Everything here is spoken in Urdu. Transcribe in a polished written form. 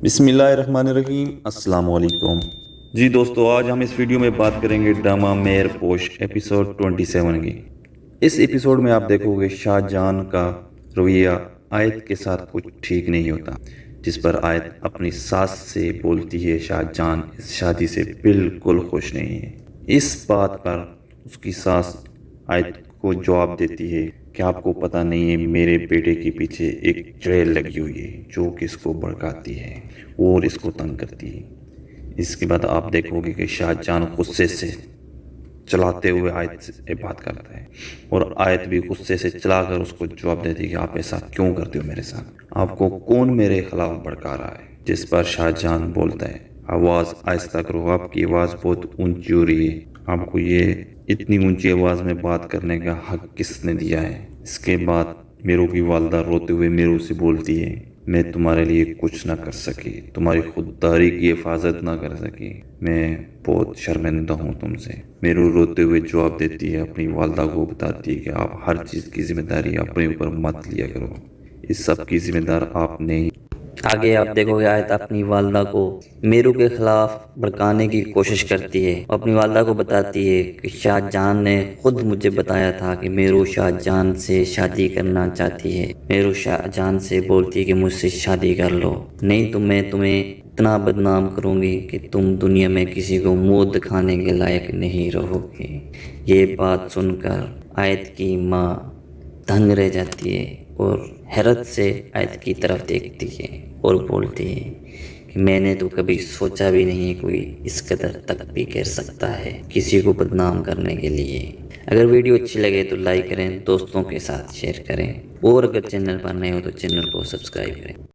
بسم اللہ الرحمن الرحیم۔ السلام علیکم جی دوستو، آج ہم اس ویڈیو میں بات کریں گے ڈرامہ مہر پوش ایپیسوڈ 27 کی۔ اس ایپیسوڈ میں آپ دیکھو گے شاہ جہاں کا رویہ آیت کے ساتھ کچھ ٹھیک نہیں ہوتا، جس پر آیت اپنی ساس سے بولتی ہے شاہ جہاں اس شادی سے بالکل خوش نہیں ہے۔ اس بات پر اس کی ساس آیت کو جواب دیتی ہے کہ آپ کو پتہ نہیں ہے میرے بیٹے کے پیچھے ایک چڑیل لگی ہوئی ہے جو کہ اس کو بھڑکاتی ہے اور اس کو تنگ کرتی ہے۔ اس کے بعد آپ دیکھو گے کہ شاہ جہاں غصے سے چلاتے ہوئے آیت سے بات کرتا ہے اور آیت بھی غصے سے چلا کر اس کو جواب دیتی ہے کہ آپ ایسا کیوں کرتے ہو میرے ساتھ، آپ کو کون میرے خلاف بھڑکا رہا ہے۔ جس پر شاہ جہاں بولتا ہے آواز آہستہ کرو، آپ کی آواز بہت اونچی ہو رہی ہے، آپ کو یہ اتنی اونچی آواز میں بات کرنے کا حق کس نے دیا ہے۔ اس کے بعد میرو کی والدہ روتے ہوئے میرو سے بولتی ہے میں تمہارے لیے کچھ نہ کر سکی، تمہاری خودداری کی حفاظت نہ کر سکی، میں بہت شرمندہ ہوں تم سے۔ میرو روتے ہوئے جواب دیتی ہے، اپنی والدہ کو بتاتی ہے کہ آپ ہر چیز کی ذمہ داری اپنے اوپر مت لیا کرو، اس سب کی ذمہ دار آپ نے ہی۔ آگے آپ دیکھو گے آیت اپنی والدہ کو میرو کے خلاف بھڑکانے کی کوشش کرتی ہے، اپنی والدہ کو بتاتی ہے کہ شاہ جہاں نے خود مجھے بتایا تھا کہ میرو شاہ جہاں سے شادی کرنا چاہتی ہے۔ میرو شاہ جہاں سے بولتی ہے کہ مجھ سے شادی کر لو، نہیں تو میں تمہیں اتنا بدنام کروں گی کہ تم دنیا میں کسی کو منہ دکھانے کے لائق نہیں رہو گی۔ یہ بات سن کر آیت کی ماں دنگ رہ جاتی ہے اور حیرت سے آیت کی طرف دیکھتی ہے اور بولتی ہے کہ میں نے تو کبھی سوچا بھی نہیں کوئی اس قدر تک بھی کر سکتا ہے کسی کو بدنام کرنے کے لیے۔ اگر ویڈیو اچھی لگے تو لائک کریں، دوستوں کے ساتھ شیئر کریں اور اگر چینل پر نئے ہو تو چینل کو سبسکرائب کریں۔